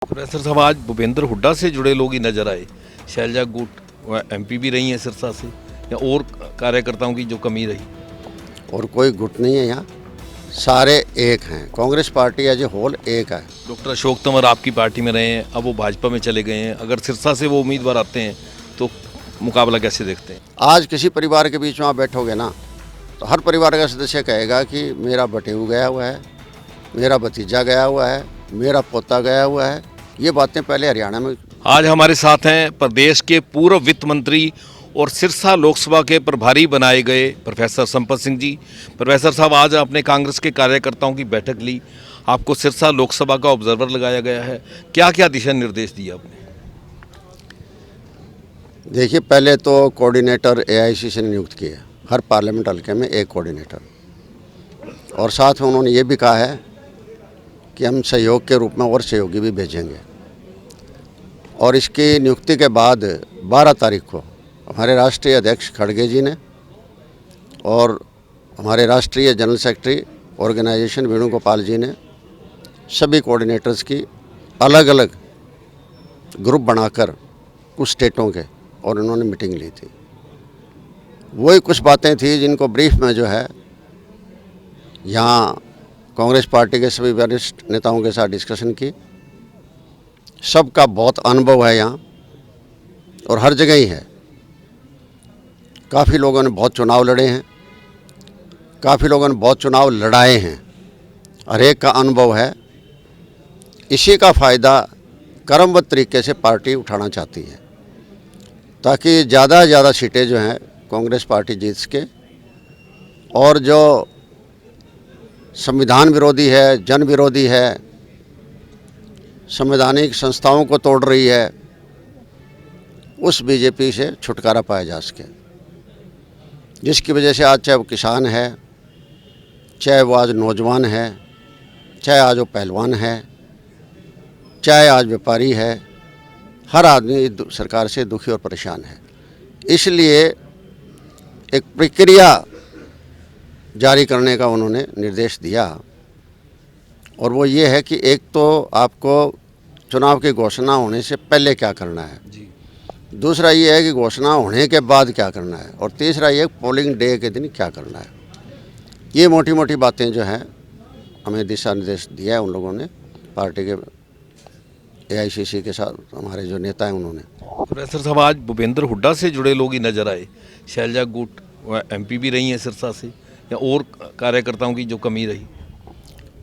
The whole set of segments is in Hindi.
प्रोफेसर साहब, आज भूपेंद्र हुड्डा से जुड़े लोग ही नजर आए। शैलजा गुट एमपी भी रही हैं सिरसा से, या और कार्यकर्ताओं की जो कमी रही? और कोई गुट नहीं है यहाँ, सारे एक हैं। Congress party as a whole एक है। डॉक्टर अशोक तंवर आपकी पार्टी में रहे हैं, अब वो भाजपा में चले गए हैं। अगर सिरसा से वो उम्मीदवार आते हैं तो मुकाबला कैसे देखते हैं? आज किसी परिवार के बीच में आप बैठोगे ना, तो हर परिवार का सदस्य कहेगा कि मेरा बटेऊ गया हुआ है, मेरा भतीजा गया हुआ है, मेरा पोता गया हुआ है। ये बातें पहले हरियाणा में। आज हमारे साथ हैं प्रदेश के पूर्व वित्त मंत्री और सिरसा लोकसभा के प्रभारी बनाए गए प्रोफेसर संपत सिंह जी। प्रोफेसर साहब, आज आपने कांग्रेस के कार्यकर्ताओं की बैठक ली, आपको सिरसा लोकसभा का ऑब्जर्वर लगाया गया है। क्या क्या दिशा निर्देश दिए आपने? देखिए, पहले तो कोऑर्डिनेटर एआईसीसी ने नियुक्त किए, हर पार्लियामेंट हल्के में एक कोऑर्डिनेटर, और साथ में उन्होंने ये भी कहा है कि हम सहयोग के रूप में और सहयोगी भी भेजेंगे। और इसकी नियुक्ति के बाद 12 तारीख को हमारे राष्ट्रीय अध्यक्ष खड़गे जी ने और हमारे राष्ट्रीय जनरल सेक्रेटरी ऑर्गेनाइजेशन वेणुगोपाल जी ने सभी कोऑर्डिनेटर्स की अलग अलग ग्रुप बनाकर कुछ स्टेटों के, और उन्होंने मीटिंग ली थी। वही कुछ बातें थी जिनको ब्रीफ में जो है यहाँ कांग्रेस पार्टी के सभी वरिष्ठ नेताओं के साथ डिस्कशन की। सबका बहुत अनुभव है यहाँ, और हर जगह ही है। काफ़ी लोगों ने बहुत चुनाव लड़े हैं, काफ़ी लोगों ने बहुत चुनाव लड़ाए हैं, हर एक का अनुभव है। इसी का फ़ायदा क्रमबद्ध तरीके से पार्टी उठाना चाहती है, ताकि ज़्यादा से ज़्यादा सीटें जो हैं कांग्रेस पार्टी जीत सके। और जो संविधान विरोधी है, जन विरोधी है, संवैधानिक संस्थाओं को तोड़ रही है, उस बीजेपी से छुटकारा पाया जा सके। जिसकी वजह से आज चाहे वो किसान है, चाहे वो आज नौजवान है, चाहे आज वो पहलवान है, चाहे आज व्यापारी है, हर आदमी सरकार से दुखी और परेशान है। इसलिए एक प्रक्रिया जारी करने का उन्होंने निर्देश दिया, और वो ये है कि एक तो आपको चुनाव की घोषणा होने से पहले क्या करना है जी, दूसरा ये है कि घोषणा होने के बाद क्या करना है, और तीसरा ये पोलिंग डे के दिन क्या करना है। ये मोटी मोटी बातें जो हैं हमें दिशा निर्देश दिया है उन लोगों ने, पार्टी के एआईसीसी के साथ हमारे जो नेता हैं उन्होंने। प्रोफेसर साहब, आज भूपेंद्र हुड्डा से जुड़े लोग ही नजर आए। शैलजा गुट एमपी भी रही हैं सिरसा से, या और कार्यकर्ताओं की जो कमी रही?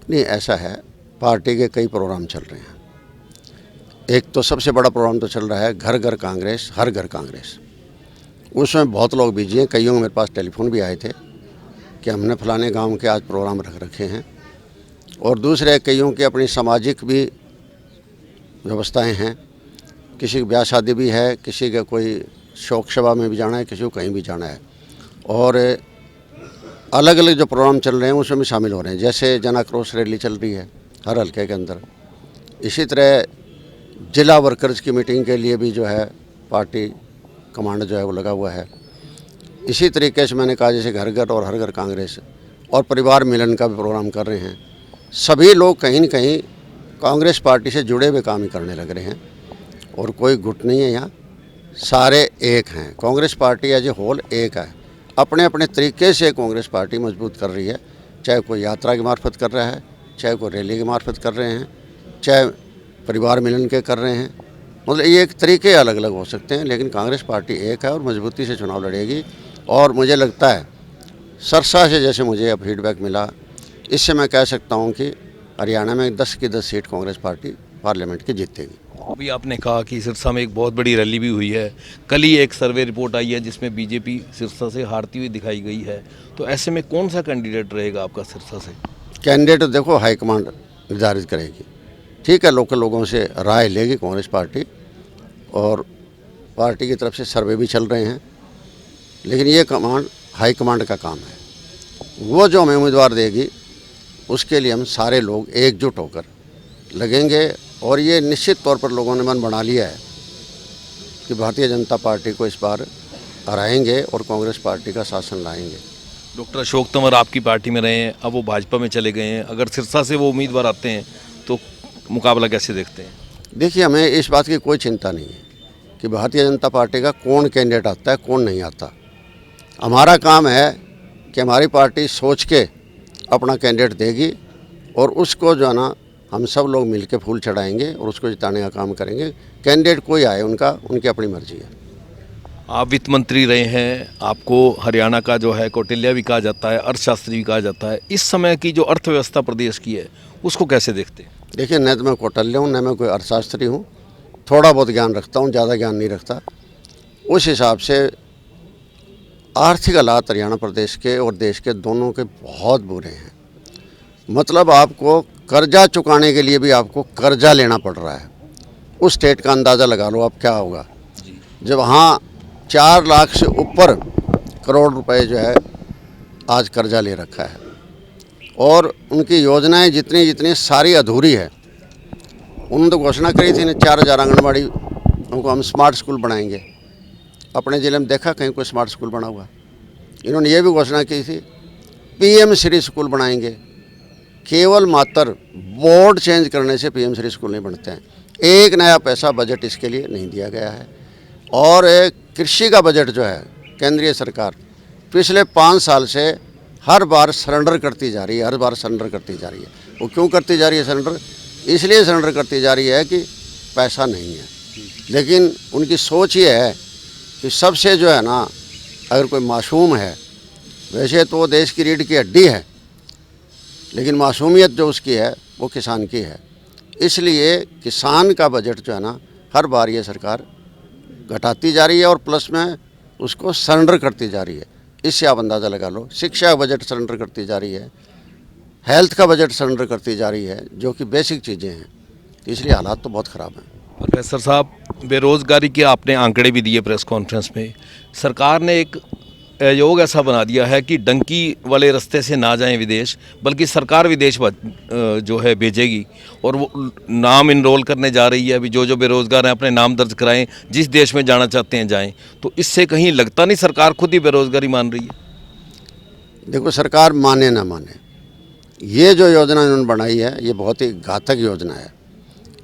नहीं, ऐसा है, पार्टी के कई प्रोग्राम चल रहे हैं। एक तो सबसे बड़ा प्रोग्राम तो चल रहा है घर घर कांग्रेस, हर घर कांग्रेस। उसमें बहुत लोग बिजी हैं, कईयों के मेरे पास टेलीफोन भी आए थे कि हमने फलाने गांव के आज प्रोग्राम रख रखे हैं। और दूसरे कईयों की अपनी सामाजिक भी व्यवस्थाएं हैं, किसी की ब्याह शादी भी है, किसी का कोई शौक सभा में भी जाना है, किसी को कहीं भी जाना है। और अलग अलग जो प्रोग्राम चल रहे हैं उसमें भी शामिल हो रहे हैं। जैसे जन आक्रोश रैली चल रही है हर हल्के के अंदर, इसी तरह जिला वर्कर्स की मीटिंग के लिए भी जो है पार्टी कमांड जो है वो लगा हुआ है। इसी तरीके से मैंने कहा, जैसे घर घर और हर घर कांग्रेस और परिवार मिलन का भी प्रोग्राम कर रहे हैं। सभी लोग कहीं न कहीं कांग्रेस पार्टी से जुड़े हुए काम ही करने लग रहे हैं, और कोई गुट नहीं है यहाँ, सारे एक हैं। Congress party as a whole एक है। अपने अपने तरीके से कांग्रेस पार्टी मजबूत कर रही है, चाहे कोई यात्रा के मार्फत कर रहा है, चाहे कोई रैली के मार्फत कर रहे हैं, चाहे परिवार मिलन के कर रहे हैं। मतलब ये एक तरीके अलग अलग हो सकते हैं, लेकिन कांग्रेस पार्टी एक है और मजबूती से चुनाव लड़ेगी। और मुझे लगता है सिरसा से जैसे मुझे अब फीडबैक मिला, इससे मैं कह सकता हूँ कि हरियाणा में 10 की 10 सीट कांग्रेस पार्टी पार्लियामेंट की जीतेगी। अभी आपने कहा कि सिरसा में एक बहुत बड़ी रैली भी हुई है। कल ही एक सर्वे रिपोर्ट आई है जिसमें बीजेपी सिरसा से हारती हुई दिखाई गई है। तो ऐसे में कौन सा कैंडिडेट रहेगा आपका सिरसा से? कैंडिडेट देखो हाईकमांड निर्धारित करेगी। ठीक है, लोकल लोगों से राय लेगी कांग्रेस पार्टी, और पार्टी की तरफ से सर्वे भी चल रहे हैं, लेकिन ये कमांड हाईकमांड का काम है। वो जो हमें उम्मीदवार देगी उसके लिए हम सारे लोग एकजुट होकर लगेंगे। और ये निश्चित तौर पर लोगों ने मन बना लिया है कि भारतीय जनता पार्टी को इस बार हराएंगे और कांग्रेस पार्टी का शासन लाएंगे। डॉक्टर अशोक तंवर आपकी पार्टी में रहे हैं, अब वो भाजपा में चले गए हैं। अगर सिरसा से वो उम्मीदवार आते हैं तो मुकाबला कैसे देखते हैं? देखिए, हमें इस बात की कोई चिंता नहीं है कि भारतीय जनता पार्टी का कौन कैंडिडेट आता है, कौन नहीं आता। हमारा काम है कि हमारी पार्टी सोच के अपना कैंडिडेट देगी और उसको जो है ना हम सब लोग मिलके फूल चढ़ाएंगे और उसको जिताने का काम करेंगे। कैंडिडेट कोई आए, उनकी अपनी मर्जी है। आप वित्त मंत्री रहे हैं, आपको हरियाणा का जो है कौटिल्य भी कहा जाता है, अर्थशास्त्री भी कहा जाता है। इस समय की जो अर्थव्यवस्था प्रदेश की है उसको कैसे देखते हैं? देखिए, न तो मैं कौटिल्य हूँ, न मैं कोई अर्थशास्त्री हूँ। थोड़ा बहुत ज्ञान रखता हूँ, ज़्यादा ज्ञान नहीं रखता। उस हिसाब से आर्थिक हालात हरियाणा प्रदेश के और देश के दोनों के बहुत बुरे हैं। मतलब आपको कर्जा चुकाने के लिए भी आपको कर्जा लेना पड़ रहा है। उस स्टेट का अंदाज़ा लगा लो आप क्या होगा जब हाँ 4 लाख से ऊपर करोड़ रुपए जो है आज कर्जा ले रखा है और उनकी योजनाएं जितनी जितनी सारी अधूरी है। उन्होंने तो घोषणा करी थी ना 4000 आंगनबाड़ी उनको हम स्मार्ट स्कूल बनाएंगे। अपने ज़िले में देखा कहीं कोई स्मार्ट स्कूल बना हुआ? इन्होंने ये भी घोषणा की थी PM श्री स्कूल बनाएंगे। केवल मात्र बोर्ड चेंज करने से PM श्री स्कूल नहीं बनते हैं। एक नया पैसा बजट इसके लिए नहीं दिया गया है। और कृषि का बजट जो है केंद्रीय सरकार पिछले 5 साल से हर बार सरेंडर करती जा रही है, हर बार सरेंडर करती जा रही है। वो क्यों करती जा रही है सरेंडर? इसलिए सरेंडर करती जा रही है कि पैसा नहीं है। लेकिन उनकी सोच ये है कि सबसे जो है ना अगर कोई मासूम है, वैसे तो वो देश की रीढ़ की हड्डी है, लेकिन मासूमियत जो उसकी है वो किसान की है। इसलिए किसान का बजट जो है ना हर बार ये सरकार घटाती जा रही है और प्लस में उसको सरेंडर करती जा रही है। इससे आप अंदाज़ा लगा लो। शिक्षा का बजट सरेंडर करती जा रही है, हेल्थ का बजट सरेंडर करती जा रही है, जो कि बेसिक चीज़ें हैं। इसलिए हालात तो बहुत ख़राब हैं। प्रोफेसर साहब, बेरोज़गारी के आपने आंकड़े भी दिए प्रेस कॉन्फ्रेंस में। सरकार ने एक आयोग ऐसा बना दिया है कि डंकी वाले रास्ते से ना जाएं विदेश, बल्कि सरकार विदेश जो है भेजेगी और वो नाम इनरोल करने जा रही है। अभी जो बेरोज़गार हैं अपने नाम दर्ज कराएं, जिस देश में जाना चाहते हैं जाएं। तो इससे कहीं लगता नहीं सरकार खुद ही बेरोज़गारी मान रही है? देखो, सरकार माने ना माने, ये जो योजना इन्होंने बनाई है ये बहुत ही घातक योजना है।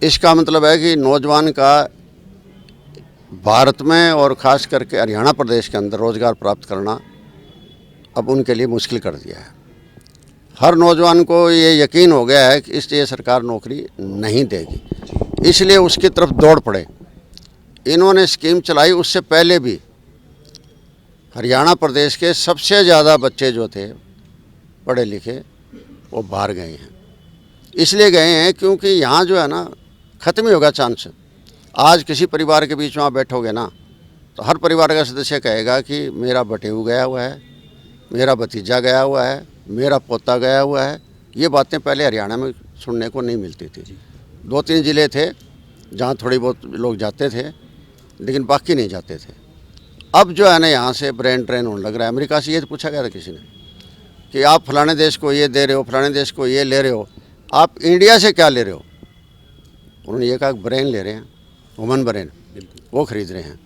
इसका मतलब है कि नौजवान का भारत में और ख़ास करके हरियाणा प्रदेश के अंदर रोज़गार प्राप्त करना अब उनके लिए मुश्किल कर दिया है। हर नौजवान को ये यकीन हो गया है कि इसलिए सरकार नौकरी नहीं देगी, इसलिए उसकी तरफ दौड़ पड़े। इन्होंने स्कीम चलाई, उससे पहले भी हरियाणा प्रदेश के सबसे ज़्यादा बच्चे जो थे पढ़े लिखे वो बाहर गए हैं। इसलिए गए हैं क्योंकि यहाँ जो है ना ख़त्म ही होगा चांस। आज किसी परिवार के बीच में आप बैठोगे ना तो हर परिवार का सदस्य कहेगा कि मेरा बटेऊ गया हुआ है, मेरा भतीजा गया हुआ है, मेरा पोता गया हुआ है। ये बातें पहले हरियाणा में सुनने को नहीं मिलती थी। 2-3 ज़िले थे जहाँ थोड़ी बहुत लोग जाते थे, लेकिन बाकी नहीं जाते थे। अब जो है ना यहाँ से ब्रेन ट्रेन होने लग रहा है। अमेरिका से ये पूछा गया था किसी ने कि आप फलाने देश को ये दे रहे हो, फलाने देश को ये ले रहे हो, आप इंडिया से क्या ले रहे हो? उन्होंने ये कहा ब्रेन ले रहे हैं, ह्यूमन ब्रेन वो खरीद रहे हैं।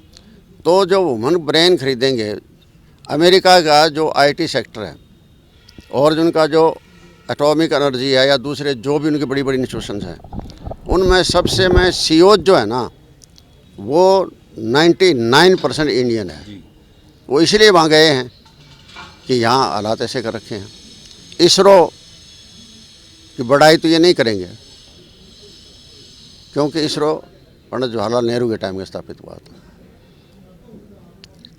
तो जो ह्यूमन ब्रेन खरीदेंगे, अमेरिका का जो IT सेक्टर है और जो उनका जो एटॉमिक एनर्जी है या दूसरे जो भी उनकी बड़ी बड़ी इंस्टीट्यूशंस हैं, उनमें सबसे में CEO जो है ना वो 99% इंडियन है। वो इसलिए वहाँ गए हैं कि यहाँ हालात ऐसे कर रखे हैं। इसरो की बड़ाई तो ये नहीं करेंगे क्योंकि इसरो पंडित जवाहरलाल नेहरू के टाइम में स्थापित हुआ था।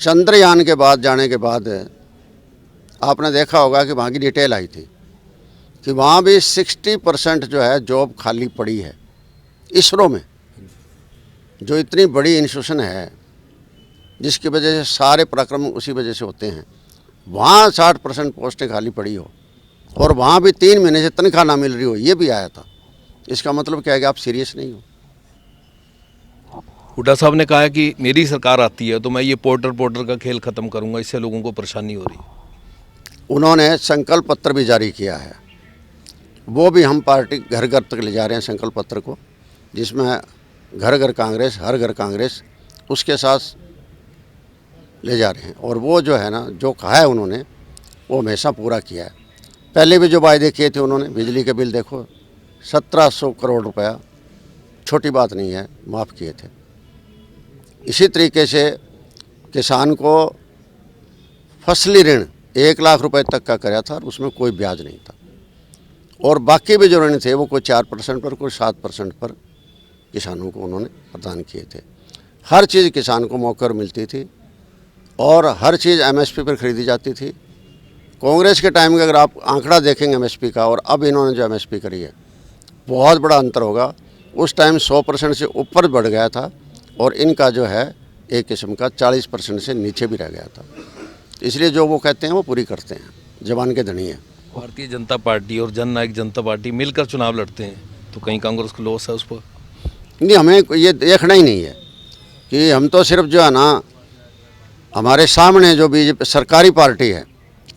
चंद्रयान के बाद जाने के बाद आपने देखा होगा कि वहाँ की डिटेल आई थी कि वहाँ भी 60% जो है जॉब खाली पड़ी है। इसरो में जो इतनी बड़ी इंस्टीट्यूशन है जिसकी वजह से सारे पराक्रम उसी वजह से होते हैं, वहाँ 60% पोस्टें खाली पड़ी हो और वहाँ भी 3 महीने से तनख्वाह ना मिल रही हो, ये भी आया था। इसका मतलब क्या है कि आप सीरियस नहीं हो। हुड्डा साहब ने कहा है कि मेरी सरकार आती है तो मैं ये पोर्टर का खेल ख़त्म करूंगा, इससे लोगों को परेशानी हो रही है। उन्होंने संकल्प पत्र भी जारी किया है, वो भी हम पार्टी घर घर तक ले जा रहे हैं संकल्प पत्र को, जिसमें घर घर कांग्रेस, हर घर कांग्रेस उसके साथ ले जा रहे हैं। और वो जो है ना जो कहा है उन्होंने वो हमेशा पूरा किया है। पहले भी जो वायदे किए थे उन्होंने, बिजली के बिल देखो 1700 करोड़ रुपया छोटी बात नहीं है, माफ़ किए थे। इसी तरीके से किसान को फसली ऋण 1 लाख रुपए तक का कराया था और उसमें कोई ब्याज नहीं था, और बाकी भी जो ऋण थे वो कोई 4% पर, कोई 7% पर किसानों को उन्होंने प्रदान किए थे। हर चीज़ किसान को मौके पर मिलती थी और हर चीज़ MSP पर खरीदी जाती थी। कांग्रेस के टाइम का अगर आप आंकड़ा देखेंगे MSP का और अब इन्होंने जो MSP करी है, बहुत बड़ा अंतर होगा। उस टाइम 100% से ऊपर बढ़ गया था और इनका जो है एक किस्म का 40% से नीचे भी रह गया था। इसलिए जो वो कहते हैं वो पूरी करते हैं, जवान के धनी है। भारतीय जनता पार्टी और जन नायक जनता पार्टी मिलकर चुनाव लड़ते हैं, तो कहीं कांग्रेस को लॉस है उस पर? नहीं, हमें ये देखना ही नहीं है कि हम तो सिर्फ जो है ना, हमारे सामने जो बीजेपी सरकारी पार्टी है,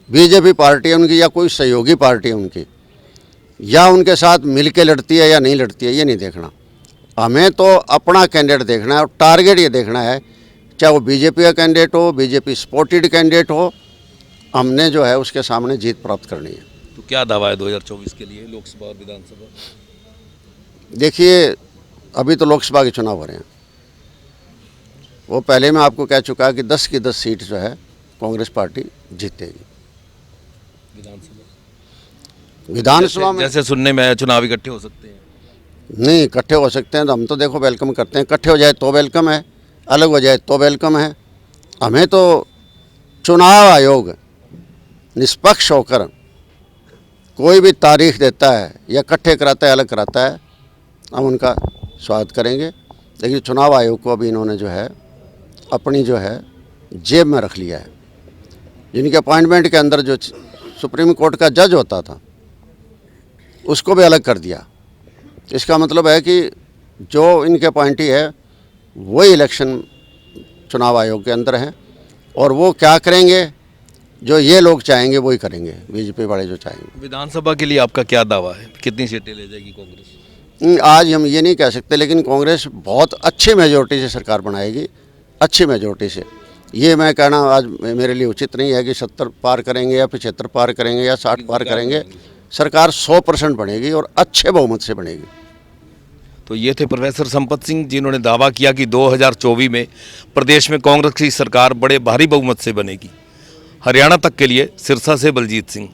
बीजेपी पार्टी है उनकी, या कोई सहयोगी पार्टी है उनकी, या उनके साथ मिल के लड़ती है या नहीं लड़ती है, ये नहीं देखना। हमें तो अपना कैंडिडेट देखना है और टारगेट ये देखना है, चाहे वो बीजेपी का कैंडिडेट हो, बीजेपी सपोर्टेड कैंडिडेट हो, हमने जो है उसके सामने जीत प्राप्त करनी है। तो क्या दावा है 2024 के लिए लोकसभा और विधानसभा? देखिए, अभी तो लोकसभा के चुनाव हो रहे हैं, वो पहले मैं आपको कह चुका कि 10 की 10 सीट जो है कांग्रेस पार्टी जीतेगी। विधानसभा में जैसे सुनने में आया चुनाव इकट्ठे हो सकते हैं। नहीं, इकट्ठे हो सकते हैं तो हम तो देखो वेलकम करते हैं। इकट्ठे हो जाए तो वेलकम है, अलग हो जाए तो वेलकम है। हमें तो चुनाव आयोग निष्पक्ष होकर कोई भी तारीख देता है या इकट्ठे कराता है, अलग कराता है, हम उनका स्वागत करेंगे। लेकिन चुनाव आयोग को अभी इन्होंने जो है अपनी जो है जेब में रख लिया है। जिनके अपॉइंटमेंट के अंदर जो सुप्रीम कोर्ट का जज होता था उसको भी अलग कर दिया। इसका मतलब है कि जो इनके अपॉइंटी है वही इलेक्शन चुनाव आयोग के अंदर हैं, और वो क्या करेंगे जो ये लोग चाहेंगे वही करेंगे, बीजेपी वाले जो चाहेंगे। विधानसभा के लिए आपका क्या दावा है, कितनी सीटें ले जाएगी कांग्रेस? आज हम ये नहीं कह सकते, लेकिन कांग्रेस बहुत अच्छी मेजोरिटी से सरकार बनाएगी, अच्छी मेजोरिटी से। ये मैं कहना आज मेरे लिए उचित नहीं है कि 70 पार करेंगे या 75 पार करेंगे या 60 पार करेंगे। सरकार 100% बनेगी और अच्छे बहुमत से बनेगी। तो ये थे प्रोफेसर संपत सिंह, जिन्होंने दावा किया कि 2024 में प्रदेश में कांग्रेस की सरकार बड़े भारी बहुमत से बनेगी। हरियाणा तक के लिए सिरसा से बलजीत सिंह।